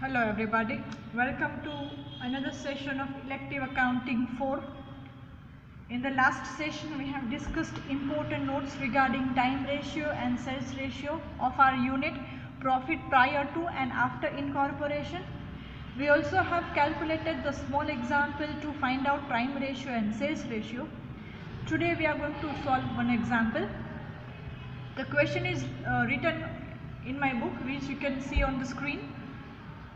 Hello everybody, welcome to another session of elective accounting 4. In the last session we have discussed important notes regarding time ratio and sales ratio of our unit, profit prior to and after incorporation. We also have calculated the small example to find out time ratio and sales ratio. Today we are going to solve one example. The question is written in my book, which you can see on the screen.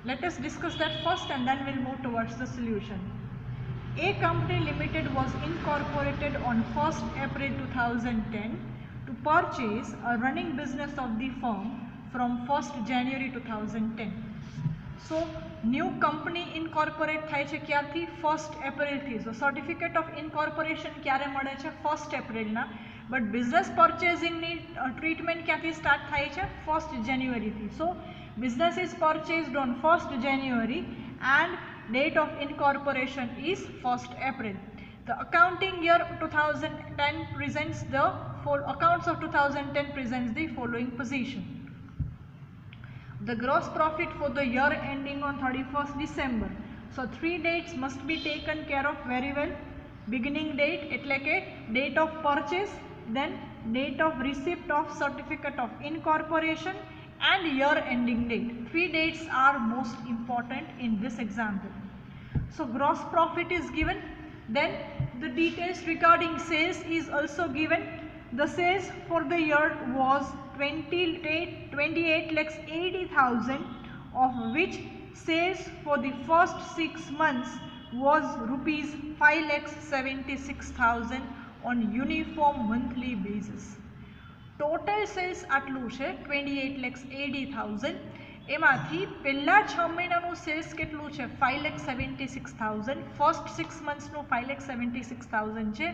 Let us discuss that first and then we'll move towards the solution. A Company Limited was incorporated on 1st April 2010 to purchase a running business of the firm from 1st January 2010. So, new company incorporate થાય છે ક્યારથી? 1st April થી. So, certificate of incorporation ક્યારે મળે છે? 1st April ના. But business purchasing ની treatment ક્યાંથી start થાય છે? 1st January થી. So, business is purchased on 1st January and date of incorporation is 1st April. The accounting year 2010 presents the accounts of 2010 presents the following position. The gross profit for the year ending on 31st December. So 3 dates must be taken care of very well. Beginning date એટલે કે date of purchase, then date of receipt of certificate of incorporation and year ending date. 3 dates are most important in this example. So gross profit is given, then the details regarding sales is also given. The sales for the year was 28,80,000, of which sales for the first 6 months was rupees 5,76,000 on uniform monthly basis. Total sales આટલું છે 28,80,000. એમાંથી પહેલા 6 મહિનાનું cells કેટલું છે? 5,76,000. First 6 મંથ્સનું 5,76,000 છે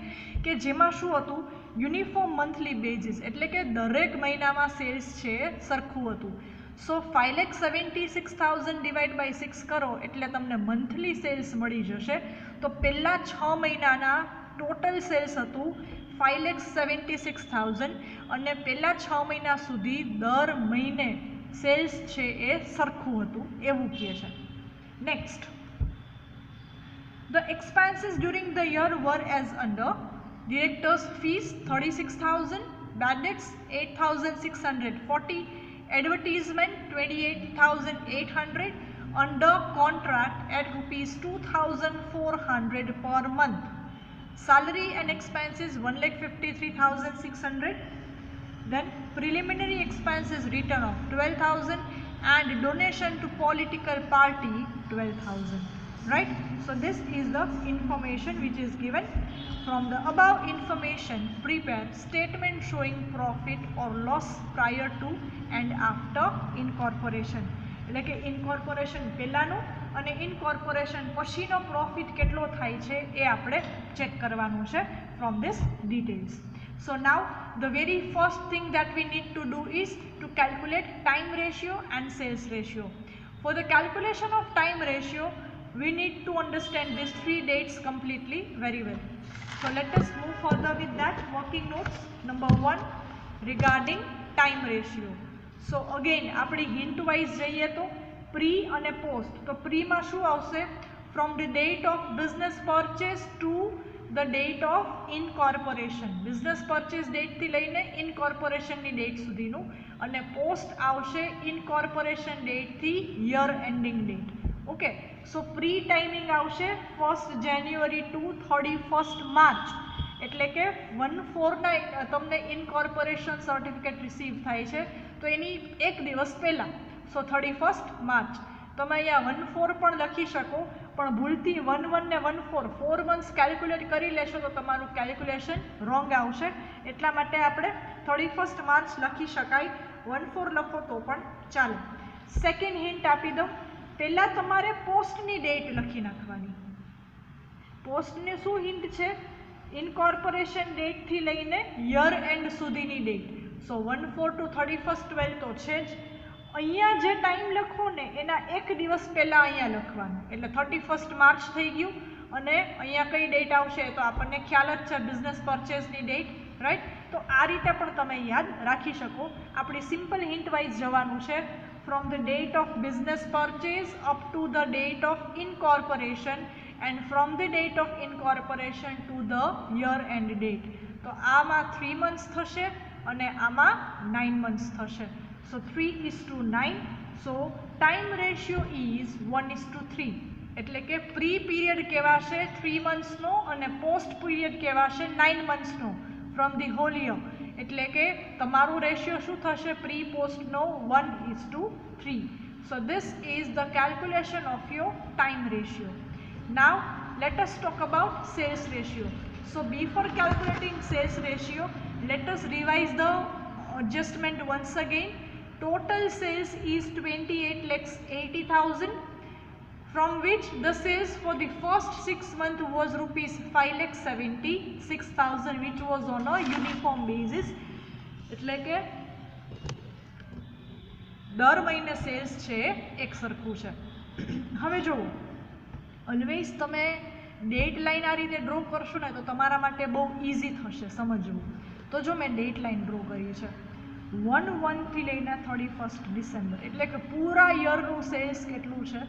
કે જેમાં શું હતું? યુનિફોર્મ મંથલી બેઝિસ એટલે કે દરેક મહિનામાં સેલ્સ છે સરખું હતું. સો 5,76,000 ડિવાઇડ બાય 6 કરો એટલે તમને મંથલી સેલ્સ મળી જશે. તો પહેલા 6 મહિનાના ટોટલ સેલ્સ હતું 5,76,000 અને પહેલા 6 મહિના સુધી દર મહિને સેલ્સ છે એ સરખું હતું એવું કહે છે. Next, the expenses during the year were as under: directors fees 36,000, bad debts 8,640, advertisement 28,800, under contract at rupees 2,400 per month. Salary and expenses 1,53,600. Then preliminary expenses written off 12,000 and donation to political party 12,000. Right? So this is the information which is given. From the above information, prepare statement showing profit or loss prior to and after incorporation. એટલે કે incorporation પહેલાંનું અને incorporation પછીનો profit કેટલો થાય છે એ આપણે check કરવાનું છે from this details. So now the very first thing that we need to do is to calculate time ratio and sales ratio. For the calculation of time ratio, we need to understand these 3 dates completely very well. So let us move further with that. Working notes number 1 regarding time ratio. So again આપણી hint wise જઈએ તો pre અને post. તો pre માં શું આવશે? From the date of business purchase to the date of incorporation. Business purchase date થી લઈને incorporation ની date સુધીનું, અને post આવશે incorporation date થી year ending date. ઓકે, સો પ્રી ટાઈમિંગ આવશે 1st January to 31st March. એટલે કે 1/4 ના તમને ઇન્કોર્પોરેશન સર્ટિફિકેટ રિસીવ થાય છે તો એની એક દિવસ પહેલાં, સો 31st March. તમે અહીંયા 1/4 પણ લખી શકો, પણ ભૂલથી 1/1 ને 1/4 4 મંથ્સ કેલ્ક્યુલેટ કરી લેશો તો તમારું કેલ્ક્યુલેશન રોંગ આવશે. એટલા માટે આપણે 31st March લખી શકાય, 1/4 લખો તો પણ ચાલે. સેકન્ડ હિન્ટ આપી દઉં, પહેલાં તમારે પોસ્ટની ડેટ લખી નાખવાની. પોસ્ટને શું હિન્ટ છે? ઇન્કોર્પોરેશન ડેટથી લઈને યર એન્ડ સુધીની ડેટ. સો 1/4 to 31st 12 તો છે જ. અહીંયા જે ટાઈમ લખો ને એના એક દિવસ પહેલાં અહીંયા લખવાનું, એટલે 31st March થઈ ગયું. અને અહીંયા કઈ ડેટ આવશે તો આપણને ખ્યાલ જ છે, બિઝનેસ પરચેઝની ડેટ. રાઈટ? તો આ રીતે પણ તમે યાદ રાખી શકો. આપણી સિમ્પલ હિન્ટ વાઇઝ જવાનું છે. from the date of business purchase up to the date of incorporation and from the date of incorporation to the year end date. તો આમાં 3 months થશે અને આમાં 9 months થશે. So 3:9. So time ratio is 1:3. એટલે કે પ્રી પીરિયડ કહેવાશે 3 monthsનો અને પોસ્ટ પીરિયડ કહેવાશે 9 monthsનો ફ્રોમ ધી હોલ યર. એટલે કે તમારું રેશિયો શું થશે pre પોસ્ટનો 1:3. So this is the calculation of your time ratio. Now let us talk about sales ratio. So before calculating sales ratio, let us revise the adjustment once again. Total sales is 28,80,000, from which the sales for the first 6 months was rupees 5,76,000, which was on a uniform basis. એટલે કે દર મહિને cells છે એક સરખું છે. હવે જુઓ, ઓલવેઝ તમે ડેટ લાઇન આ રીતે ડ્રો કરશો ને તો તમારા માટે બહુ ઇઝી થશે સમજવું. તો જો મેં ડેટ લાઇન ડ્રો કરી છે 1/1 લઈને 31 ડિસેમ્બર, એટલે કે પૂરા યરનું સેલ્સ કેટલું છે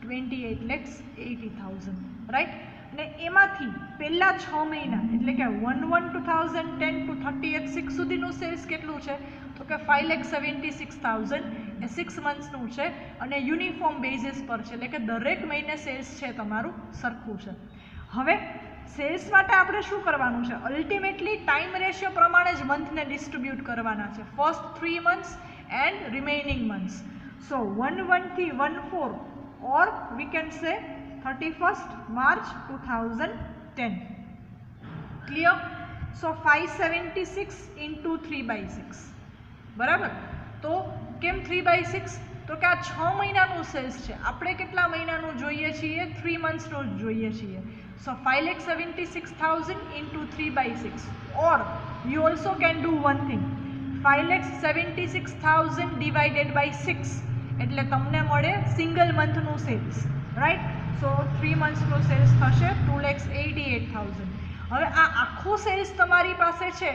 28,80,000, રાઈટ. અને એમાંથી પહેલા 6 મહિના એટલે કે 1/1/2010 to 30/6 સુધીનું સેલ્સ કેટલું છે તો કે 5,76,000 એ 6 મંથ્સનું છે અને યુનિફોર્મ બેઝિસ પર છે, એટલે કે દરેક મહિને સેલ્સ છે તમારું સરખું છે. હવે સેલ્સ માટે આપણે શું કરવાનું છે, અલ્ટિમેટલી ટાઈમ રેશિયો પ્રમાણે જ મંથને ડિસ્ટ્રીબ્યુટ કરવાના છે, ફર્સ્ટ 3 months એન્ડ રિમેઇનિંગ મંથ્સ. સો 1/1 થી 1/4 or we can say 31st March 2010. Clear? So 576 into 3/6. બરાબર. તો કેમ 3/6? તો કે આ 6 મહિનાનું સેલ્સ છે, આપણે કેટલા મહિનાનું જોઈએ છીએ 3 monthsનું જ જોઈએ છીએ. So 5,76,000 into 3/6, or you also can do one thing, 5,76,000 divided by 6, એટલે તમને મળે સિંગલ મંથનું સેલ્સ, રાઈટ. સો 3 monthsનું સેલ્સ થશે 2,88,000. હવે આ આખું સેલ્સ તમારી પાસે છે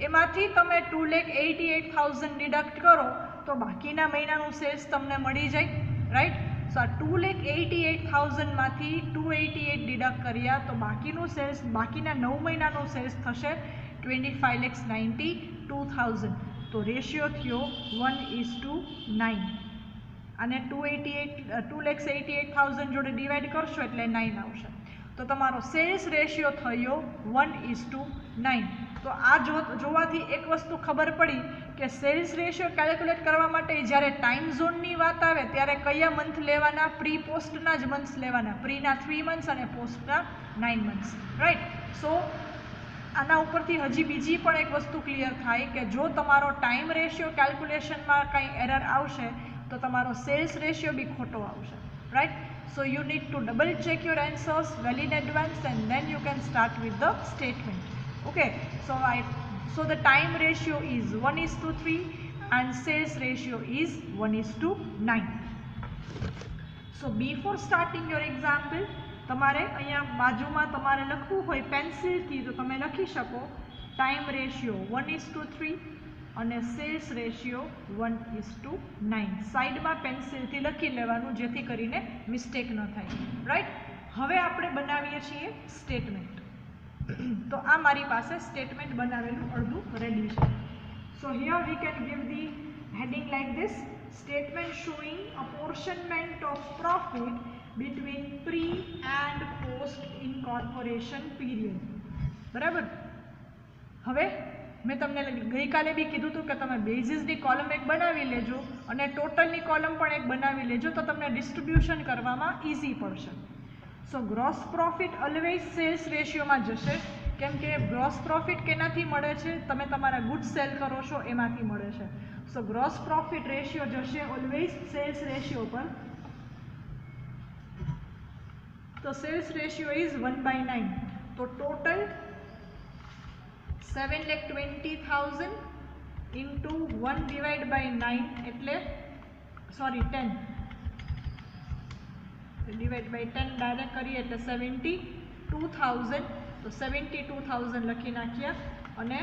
એમાંથી તમે 2,88,000 ડિડક્ટ કરો તો બાકીના મહિનાનું સેલ્સ તમને મળી જાય, રાઈટ. સો આ 2,88,000 માંથી 288 ડિડક્ટ કર્યા તો બાકીનું સેલ્સ, બાકીના 9 મહિનાનું સેલ્સ થશે 25,92,000. તો રેશિયો થયો 1:9. અને 2,88,000 જોડે ડિવાઈડ કરશો એટલે 9 આવશે. તો તમારો સેલ્સ રેશિયો થયો 1:9. તો આ જોવાથી એક વસ્તુ ખબર પડી કે સેલ્સ રેશિયો કેલ્ક્યુલેટ કરવા માટે જ્યારે ટાઈમ ઝોનની વાત આવે ત્યારે કયા મંથ લેવાના, પ્રી પોસ્ટના જ મંથ્સ લેવાના, પ્રીના 3 months અને પોસ્ટના 9 months, રાઈટ. સો આના ઉપરથી હજી બીજી પણ એક વસ્તુ ક્લિયર થાય કે જો તમારો ટાઈમ રેશિયો કેલ્ક્યુલેશનમાં કંઈ એરર આવશે તો તમારો સેલ્સ રેશિયો બી ખોટો આવશે, right. So you need to double check your answers well in advance and then you can start with the statement. Okay, so the time ratio is 1:3 and sales ratio is 1:9. So before starting your example, તમારે અહીંયા બાજુમાં તમારે લખવું હોય પેન્સિલથી તો તમે લખી શકો ટાઈમ રેશિયો 1:3 અને સેલ્સ રેશિયો 1:9. સાઈડમાં પેન્સિલથી લખી લેવાનું જેથી કરીને મિસ્ટેક ન થાય, રાઈટ. હવે આપણે બનાવીએ છીએ સ્ટેટમેન્ટ. તો આ મારી પાસે સ્ટેટમેન્ટ બનાવેલું અડધું રેડી છે. So here we can give the heading like this, statement showing apportionment of profit between pre and post incorporation period. બરાબર. હવે મેં તમને ગઈકાલે બી કીધું હતું કે તમે બેઝિસની કોલમ એક બનાવી લેજો અને ટોટલની કોલમ પણ એક બનાવી લેજો તો તમને ડિસ્ટ્રીબ્યુશન કરવામાં ઇઝી પડશે. સો ગ્રોસ પ્રોફિટ ઓલવેઝ સેલ્સ રેશિયોમાં જશે, કેમ કે ગ્રોસ પ્રોફિટ કેનાથી મળે છે, તમે તમારા ગુડ્સ સેલ કરો છો એમાંથી મળે છે. સો ગ્રોસ પ્રોફિટ રેશિયો જશે ઓલવેઝ સેલ્સ રેશિયો પર. તો સેલ્સ રેશિયો ઇઝ 1/9. તો ટોટલ 7,20,000 into 1 divided by 9 એટલે 10 ડિવાઈડ બાય 10 ડાયરેક્ટ કરીએ એટલે 72,000. તો 72,000 લખી નાખ્યા અને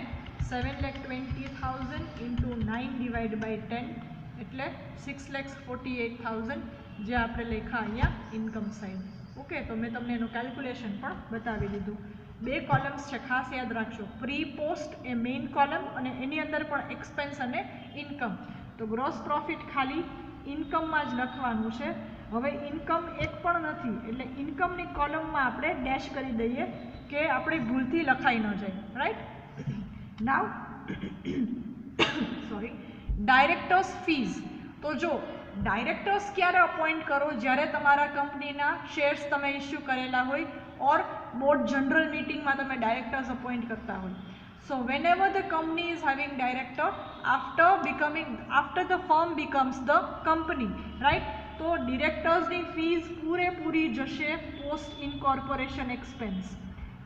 7,20,000 into 9 divided by 10 એટલે 6,48,000 જે આપણે લેખા અહીંયા ઇન્કમ સાઇડ. ઓકે, તો મેં તમને એનું કેલ્ક્યુલેશન પણ બતાવી દીધું. બે કોલમ્સ છે, ખાસ યાદ રાખજો, પ્રી પોસ્ટ એ મેઇન કોલમ અને એની અંદર પણ એક્સપેન્સ અને ઇન્કમ. તો ગ્રોસ પ્રોફિટ ખાલી ઇન્કમમાં જ લખવાનું છે. હવે ઇન્કમ એક પણ નથી એટલે ઇન્કમની કોલમમાં આપણે ડેશ કરી દઈએ કે આપણે ભૂલથી લખાઈ ન જાય. રાઈટ, નાવ સોરી, ડાયરેક્ટર્સ ફીઝ. તો જો ડાયરેક્ટર્સ ક્યારે અપોઇન્ટ કરો? જ્યારે તમારા કંપનીના શેર્સ તમે ઇસ્યુ કરેલા હોય ઓર બોર્ડ જનરલ મીટિંગમાં તમે ડાયરેક્ટર્સ અપોઇન્ટ કરતા હોય. સો whenever the company is having director after the firm becomes the company, right? તો ડિરેક્ટર્સની ફીઝ પૂરેપૂરી જશે પોસ્ટ ઇનકોર્પોરેશન એક્સપેન્સ.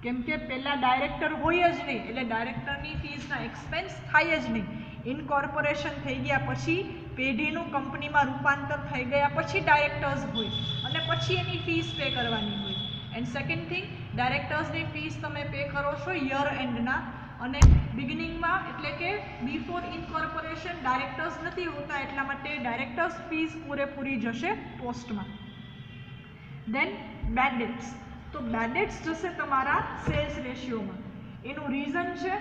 કેમ કે પહેલાં ડાયરેક્ટર હોય જ નહીં એટલે ડાયરેક્ટરની ફીઝના એક્સપેન્સ થાય જ નહીં. ઇનકોર્પોરેશન થઈ ગયા પછી, પેઢીનું કંપનીમાં રૂપાંતર થઈ ગયા પછી ડાયરેક્ટર્સ હોય અને પછી એની ફીસ પે કરવાની હોય. એન્ડ સેકન્ડ થિંગ, ડાયરેક્ટર્સની ફીસ તમે પે કરો છો યર એન્ડના, અને બિગિનિંગમાં એટલે કે બિફોર ઇનકોર્પોરેશન ડાયરેક્ટર્સ નથી હોતા એટલા માટે ડાયરેક્ટર્સ ફીસ પૂરેપૂરી જશે પોસ્ટમાં. દેન બેડ ડેટ્સ. તો બેડ ડેટ્સ જશે તમારા સેલ્સ રેશિયોમાં. એનું રીઝન છે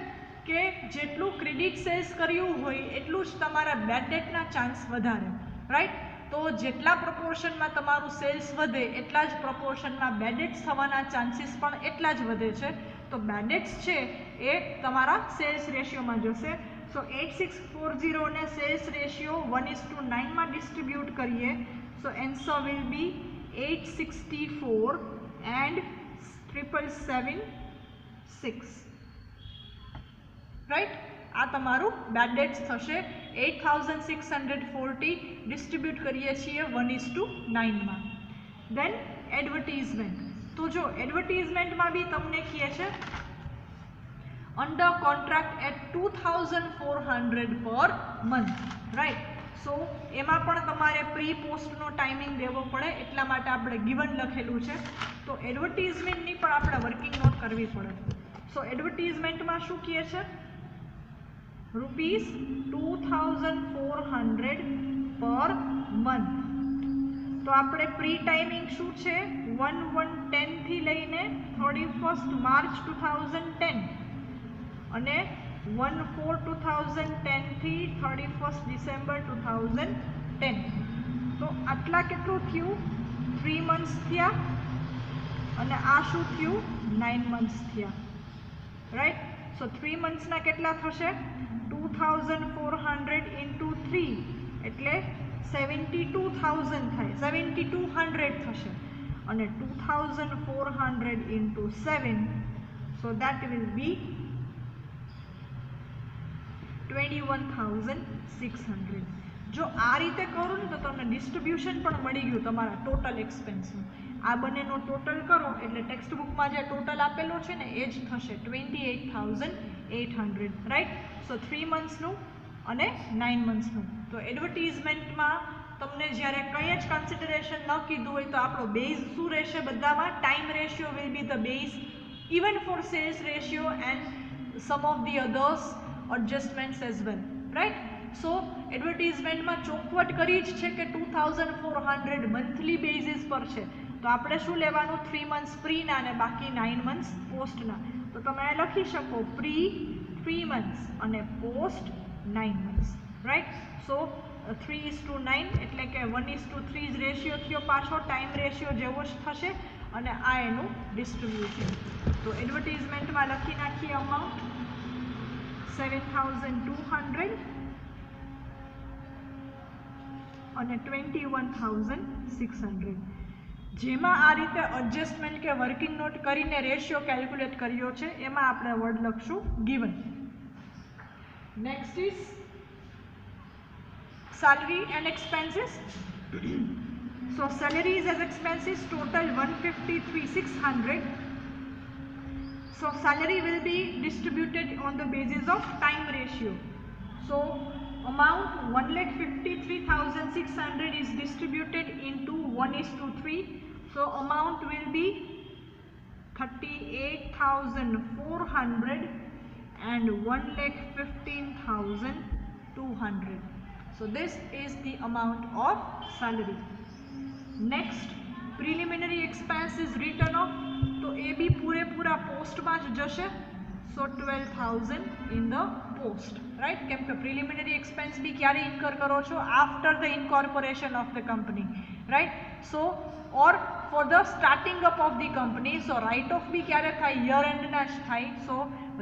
કે જેટલું ક્રેડિટ સેલ્સ કર્યું હોય એટલું જ તમારા બેડ ડેટના ચાન્સ વધારે. રાઈટ, તો જેટલા પ્રપોર્શનમાં તમારું સેલ્સ વધે એટલા જ પ્રપોર્શનમાં બેડ ડેટ્સ થવાના ચાન્સીસ પણ એટલા જ વધે છે. તો બેડ ડેટ્સ છે એ તમારા સેલ્સ રેશિયોમાં જશે. સો 8640 ને સેલ્સ રેશિયો 1:9 માં ડિસ્ટ્રીબ્યુટ કરીએ. So answer will be 864 and 777.6. Right, આ તમારું બેડ ડેટ્સ થશે. 8640 ડિસ્ટ્રીબ્યુટ કરીએ છીએ 1:9 માં. દેન એડવર્ટીઝમેન્ટ. તો જો એડવર્ટીઝમેન્ટમાં બી તમને કહે છે under contract at 2400 per month. Right, સો એમાં પણ તમારે પ્રી પોસ્ટનો ટાઈમિંગ દેવો પડે એટલા માટે આપણે ગિવન લખેલું છે. તો એડવર્ટીઝમેન્ટની પણ આપણે વર્કિંગ નોટ કરવી પડે. સો એડવર્ટીઝમેન્ટમાં શું કહે છે? ₹2400 પર મંથ. તો આપણે પ્રી ટાઈમિંગ શું છે? 1/1/10 થી લઈને 31st March 2010 અને 1/4/2010 થી 31st December 2010. તો આટલા કેટલું થયું? 3 months થયા અને આ શું થયું? 9 months થયા. રાઈટ, સો 3 monthsના કેટલા થશે? 2400 into 3 એટલે 72,000 થાય, 7200 થશે. અને 2400 into 7, so that will be 21,600. જો આ રીતે કરો ને તો તમને ડિસ્ટ્રીબ્યુશન પણ મળી ગયું તમારા ટોટલ એક્સપેન્સનું. આ બંનેનો ટોટલ કરો એટલે ટેક્સ્ટ બુકમાં જે ટોટલ આપેલો છે ને એ જ થશે 28,800. રાઈટ, સો 3 monthsનું અને 9 monthsનું. તો એડવર્ટીઝમેન્ટમાં તમને જ્યારે કંઈ જ કન્સિડરેશન ન કીધું હોય તો આપણો બેઝ શું રહેશે? બધામાં time ratio will be the base even for sales ratio and some of the others adjustments as well. Right, so એડવર્ટીઝમેન્ટમાં ચોખવટ કરી જ છે કે 2400 મંથલી બેઝિસ પર છે. તો આપણે શું લેવાનું? 3 months પ્રીના અને બાકી 9 months પોસ્ટના. તો તમે લખી શકો પ્રી 3 months અને પોસ્ટ 9 months. રાઈટ, સો 3:9 એટલે કે 1:3 જ રેશિયો થયો, પાછો ટાઈમ રેશિયો જેવો જ થશે અને આ એનું ડિસ્ટ્રીબ્યુશન. તો એડવર્ટીઝમેન્ટમાં લખી નાખીએ અમાઉન્ટ 7,200 અને 21,600. જેમાં આ રીતે એડજસ્ટમેન્ટ કે વર્કિંગ નોટ કરીને રેશિયો કેલ્ક્યુલેટ કર્યો છે એમાં આપણે વર્ડ લખશું given. Next is salary and expenses. So salaries as expenses total 153,600. So salary will be distributed on the basis of time ratio. So amount 1,53,600 is distributed into 1:3. So amount will be 38,400 and 1,15,200. So this is the amount of salary. Next, preliminary expenses written off. तो A B पूरेपूरा post में ज जशे. So 12,000 in the post, right? केम के preliminary expense भी क्यारे incur करो छो? After the incorporation of the company, right? So or for the starting up of the company, so write off भी क्यारे थाय? year end ना ज थाय. So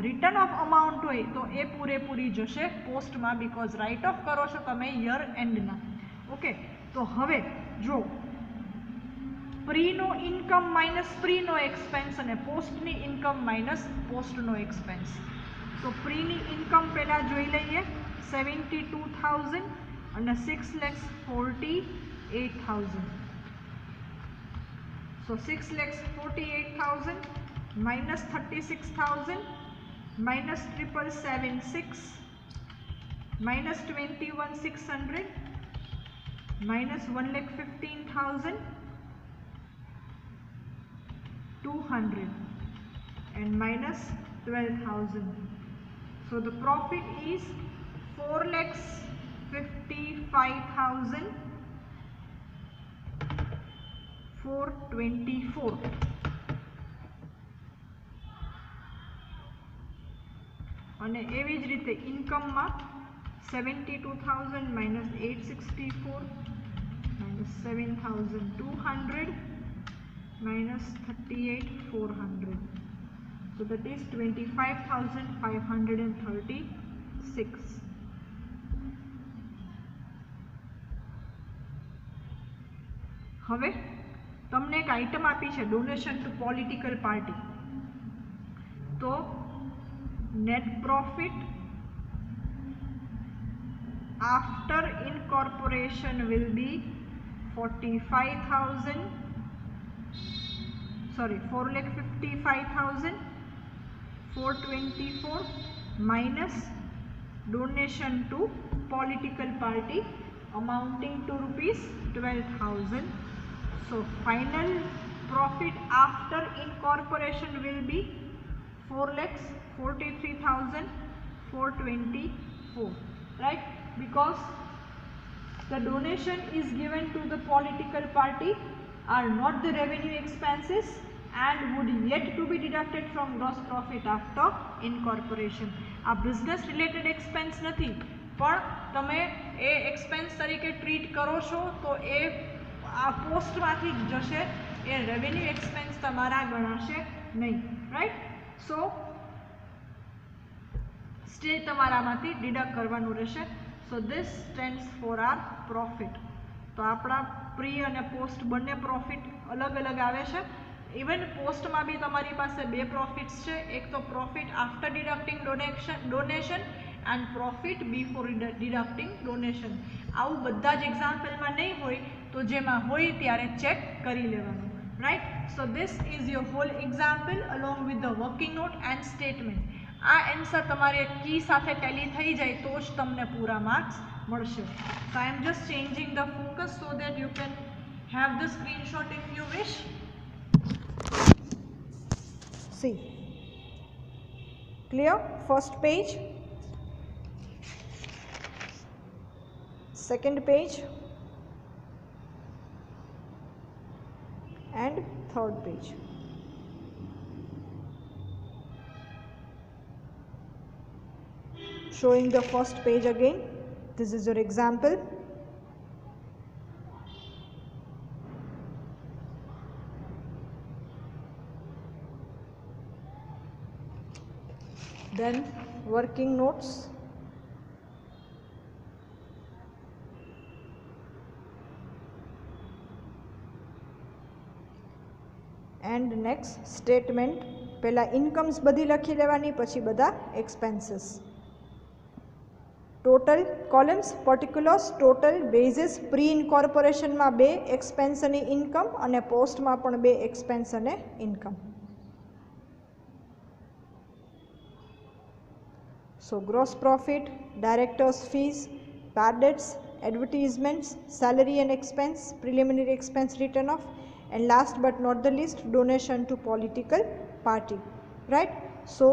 return of amount होय तो ए पूरेपूरी जशे post में, because write off करो छो तमे year end ना. Okay, तो हवे जो प्री नो इनकम माइनस प्री नो एक्सपेन्स અને પોસ્ટ ની ઇનકમ માઇનસ પોસ્ટ નો એક્સપેન્સ. તો પ્રી ની ઇનકમ પહેલા જોઈ લઈએ 72,000 અને 6,48,000. So 6,48,000 minus 36,000 minus 776 minus 21,600 minus 1,15,000 200 and minus 12,000. So the profit is 4,55,424. અને એવી જ રીતે ઇન્કમમાં 72,000 minus 864 minus 7,200 minus 38,400. So that is 25,536. હવે તમને એક આઇટમ આપી છે ડોનેશન ટુ પોલિટિકલ પાર્ટી. તો net profit after incorporation will be 4,55,424 minus donation to political party amounting to rupees 12,000. So final profit after incorporation will be 4,43,424, right? Because the donation is given to the political party are not the revenue expenses and would yet to be deducted from gross profit after incorporation. આ business related expense નથી, પણ તમે એ expense તરીકે treat કરો છો તો એ આ post માંથી જશે, એ revenue expense તમારા ગણાશે નહીં, right? So સ્ટેજ તમારામાંથી ડિડક્ટ કરવાનું રહેશે. So this stands for our profit. તો આપણા પ્રી અને પોસ્ટ બંને પ્રોફિટ અલગ અલગ આવે છે. ઇવન પોસ્ટમાં બી તમારી પાસે બે પ્રોફિટ્સ છે, એક તો profit after deducting donation and profit before deducting donation. આવું બધા જ એક્ઝામ્પલમાં નહીં હોય, તો જેમાં હોય ત્યારે ચેક કરી લેવાનું, right? So this is your whole example along with the working note and statement. આ આન્સર તમારે કી સાથે ટેલી થઈ જાય તો જ તમને પૂરા માર્ક્સ મળશે. So I am just changing the focus so that you can have the screenshot if you wish. See, clear? First page, second page and third page. Showing the first page again. This is your example. Then working notes. And next statement. પહેલા incomes બધી લખી લેવાની, પછી બધા expenses. Total columns particulars total basis pre ઇન્કોર્પોરેશનમાં બે expense અને income અને પોસ્ટમાં પણ બે એક્સપેન્સ અને income. So gross profit, directors fees, bad debts, advertisements, salary and expense, preliminary expense return of, and last but not the least donation to political party, right? So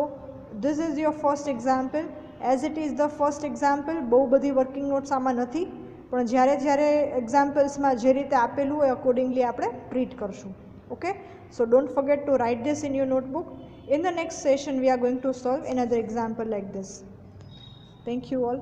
this is your first example. As it is the first example. બહુ બધી working notes આમાં નથી, પણ જ્યારે એક્ઝામ્પલ્સમાં જે રીતે આપેલું હોય અકોર્ડિંગલી આપણે ટ્રીટ કરશું. Okay, so don't forget to write this in your notebook. In the next session we are going to solve another example like this. Thank you all.